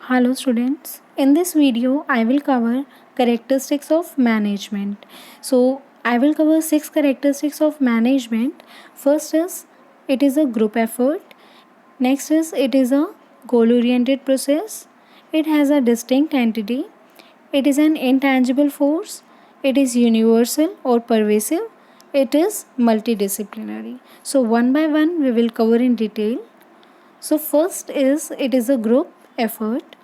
Hello students, in this video I will cover characteristics of management. So I will cover 6 characteristics of management. First is it is a group effort. Next is it is a goal oriented process. It has a distinct entity. It is an intangible force. It is universal or pervasive. It is multidisciplinary. So one by one we will cover in detail. So first is it is a group effort.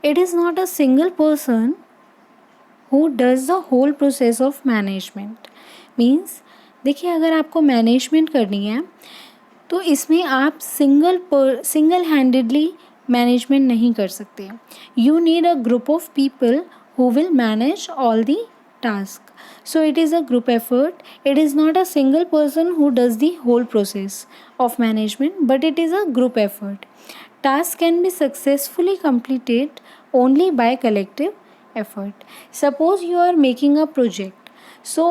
It is not a single person who does the whole process of management. Means देखिए, अगर आपको management करनी है तो इसमें आप single handedly management नहीं कर सकते. You need a group of people who will manage all the tasks. So it is a group effort. It is not a single person who does the whole process of management, but it is a group effort. Tasks can be successfully completed only by collective effort. Suppose you are making a project. So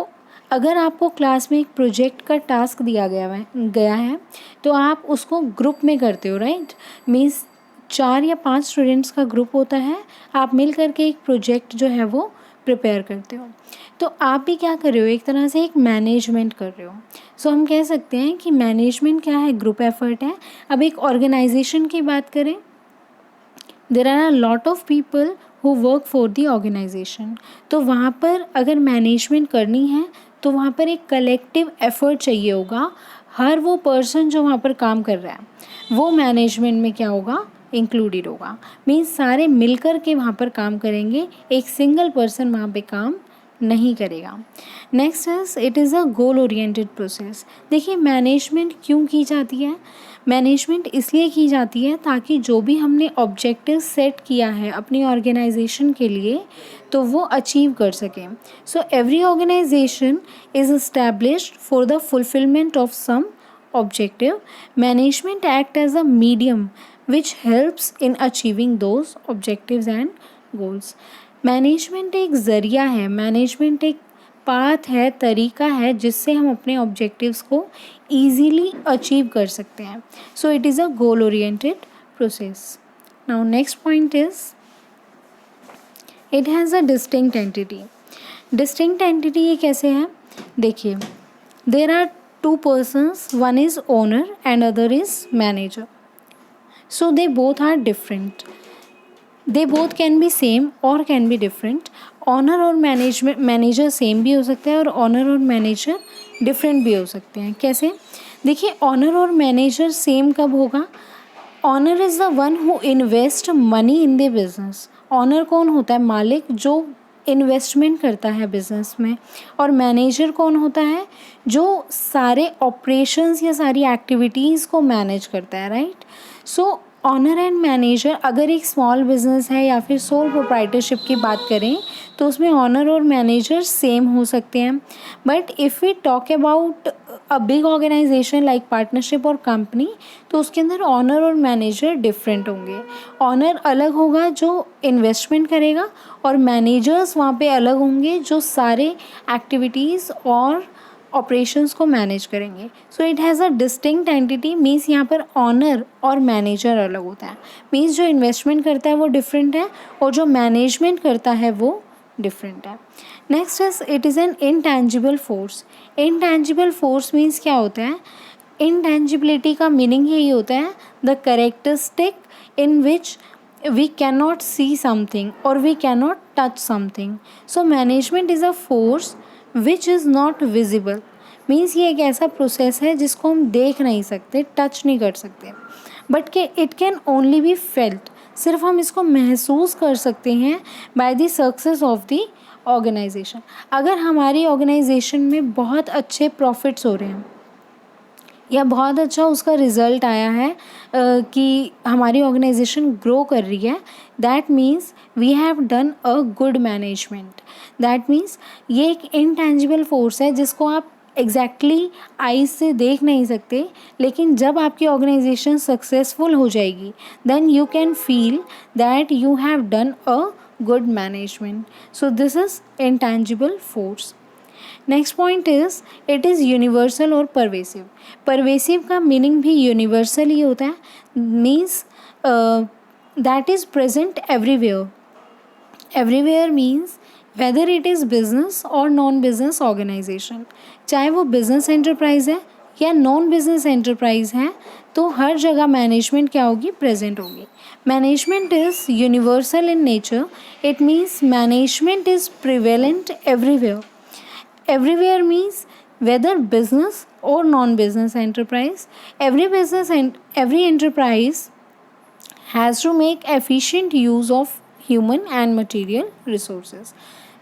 अगर आपको class में एक project का task दिया गया है तो आप उसको ग्रुप में करते हो, राइट. मीन्स 4 या 5 स्टूडेंट्स का ग्रुप होता है, आप मिल करके एक प्रोजेक्ट जो है वो प्रिपेयर करते हो. तो आप भी क्या कर रहे हो, एक तरह से एक मैनेजमेंट कर रहे हो. सो हम कह सकते हैं कि मैनेजमेंट क्या है, ग्रुप एफर्ट है. अब एक ऑर्गेनाइजेशन की बात करें, there are a lot of people who work for the organisation. तो वहाँ पर अगर मैनेजमेंट करनी है तो वहाँ पर एक कलेक्टिव एफर्ट चाहिए होगा. हर वो पर्सन जो वहाँ पर काम कर रहा है वो मैनेजमेंट में क्या होगा, इंक्लूडेड होगा. मीन्स सारे मिलकर के वहाँ पर काम करेंगे, एक सिंगल पर्सन वहाँ पे काम नहीं करेगा. Next is it is a goal oriented process. देखिए, मैनेजमेंट क्यों की जाती है. मैनेजमेंट इसलिए की जाती है ताकि जो भी हमने ऑब्जेक्टिव सेट किया है अपनी ऑर्गेनाइजेशन के लिए तो वो अचीव कर सकें. So every organisation is established for the fulfilment of some objective. Management act as a medium which helps in achieving those objectives and goals. Management एक ज़रिया है, मैनेजमेंट एक पाथ है, तरीका है जिससे हम अपने ऑब्जेक्टिव्स को ईजीली अचीव कर सकते हैं. So it is a goal oriented process. Now next point is it has a distinct entity. Distinct entity ये कैसे है, देखिए, there are two persons, one is owner and other is manager. So they both are different. They both can be same or can be different. Owner और manager same भी हो सकते हैं और owner और manager different भी हो सकते हैं. कैसे, देखिए, owner और manager सेम कब होगा. Owner is the one who invest money in the business. Owner कौन होता है, मालिक जो इन्वेस्टमेंट करता है बिजनेस में. और मैनेजर कौन होता है, जो सारे ऑपरेशंस या सारी एक्टिविटीज़ को मैनेज करता है, right. So owner and manager, अगर एक स्मॉल बिजनेस है या फिर सोल प्रोप्राइटरशिप की बात करें तो उसमें ऑनर और मैनेजर सेम हो सकते हैं. But if we talk about a big organisation like partnership और कंपनी तो उसके अंदर ऑनर और मैनेजर डिफरेंट होंगे. ऑनर अलग होगा जो इन्वेस्टमेंट करेगा और मैनेजर्स वहाँ पे अलग होंगे जो सारे एक्टिविटीज़ और ऑपरेशंस को मैनेज करेंगे. So it has a distinct entity. Means यहाँ पर ऑनर और मैनेजर अलग होता है. मीन्स जो इन्वेस्टमेंट करता है वो डिफरेंट है और जो मैनेजमेंट करता है वो डिफरेंट है. Next is it is an intangible force. Intangible force means क्या होता है, इनटैंजिबिलिटी का मीनिंग यही होता है the characteristic in which we cannot see something or we cannot touch something. So management is a force which is not visible. Means ये एक ऐसा प्रोसेस है जिसको हम देख नहीं सकते, टच नहीं कर सकते, बट के it can only be felt. सिर्फ हम इसको महसूस कर सकते हैं by the success of the organisation. अगर हमारी ऑर्गेनाइजेशन में बहुत अच्छे प्रॉफिट्स हो रहे हैं या बहुत अच्छा उसका रिज़ल्ट आया है कि हमारी ऑर्गेनाइजेशन ग्रो कर रही है, that means we have done a good management. That means ये एक इनटैंजिबल फोर्स है जिसको आप एग्जैक्टली आईज से देख नहीं सकते, लेकिन जब आपकी ऑर्गेनाइजेशन सक्सेसफुल हो जाएगी then you can feel that you have done a good management. So this is intangible force. Next point is it is universal और परवेसिव. परवेसिव का मीनिंग भी यूनिवर्सल ही होता है. Means that is present everywhere. Everywhere means whether it is business or non business organisation, चाहे वो business enterprise है या नॉन बिजनेस एंटरप्राइज है, तो हर जगह मैनेजमेंट क्या होगी, प्रेजेंट होगी. Management is universal in nature. It means management is prevalent everywhere. Everywhere means whether business or non-business enterprise, every enterprise has to make efficient use of human and material resources.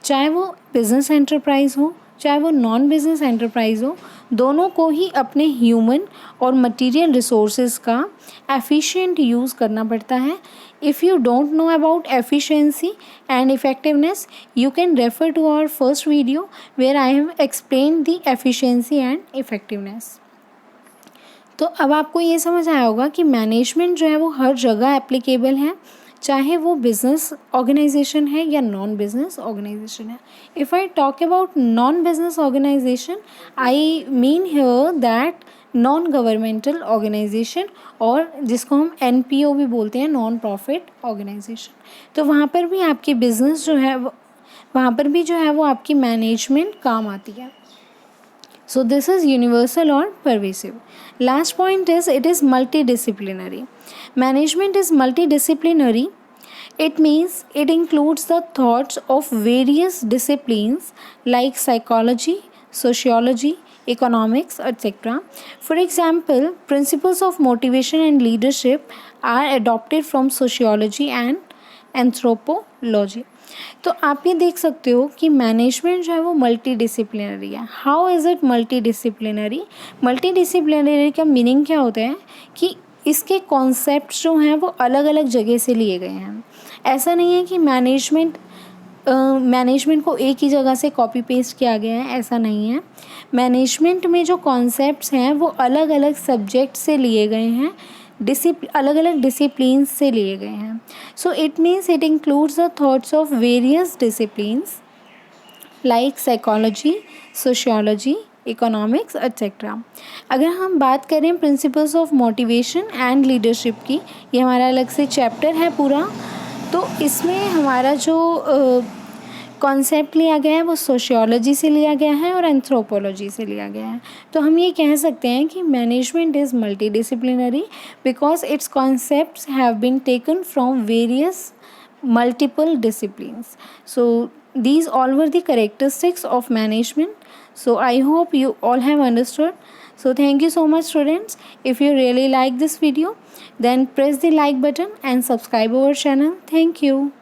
चाहे वो business enterprise हो चाहे वो non business enterprise हो, दोनों को ही अपने human और मटेरियल रिसोर्सेज का एफिशिएंट यूज़ करना पड़ता है. If you don't know about efficiency and effectiveness, you can refer to our first video where I have explain the efficiency and effectiveness. तो अब आपको ये समझ आया होगा कि मैनेजमेंट जो है वो हर जगह एप्लीकेबल है, चाहे वो बिजनेस ऑर्गेनाइजेशन है या नॉन बिजनेस ऑर्गेनाइजेशन है. If I talk about non business organisation, I mean here that non governmental organisation, और जिसको हम NPO भी बोलते हैं, नॉन प्रॉफिट ऑर्गेनाइजेशन. तो वहाँ पर भी आपकी बिजनेस जो है वहाँ पर भी जो है वो आपकी मैनेजमेंट काम आती है. So this is universal or pervasive. Last point is it is multidisciplinary. Management is multidisciplinary. It means it includes the thoughts of various disciplines like psychology, sociology, economics, etc. For example, principles of motivation and leadership are adopted from sociology and anthropology. तो आप ये देख सकते हो कि management जो है वो मल्टी डिसिप्लिनरी है. How is it multi disciplinary? Multi disciplinary का मीनिंग क्या होता है कि इसके कॉन्सेप्ट्स जो हैं वो अलग अलग जगह से लिए गए हैं. ऐसा नहीं है कि मैनेजमेंट को एक ही जगह से कॉपी पेस्ट किया गया है, ऐसा नहीं है. मैनेजमेंट में जो कॉन्सेप्ट्स हैं वो अलग अलग सब्जेक्ट से लिए गए हैं, अलग अलग डिसिप्लिन्स से लिए गए हैं. So it means it includes the thoughts of various disciplines like psychology, sociology, economics etcetera. अगर हम बात करें principles of motivation and leadership की, ये हमारा अलग से चैप्टर है पूरा. तो इसमें हमारा जो कॉन्सेप्ट लिया गया है वो सोशियोलॉजी से लिया गया है और एंथ्रोपोलॉजी से लिया गया है. तो हम ये कह सकते हैं कि management is multi disciplinary because its concepts have been taken from various multiple disciplines. So these all were the characteristics of management. So I hope you all have understood. So thank you so much students. If you really like this video, then press the like button and subscribe our channel. Thank you.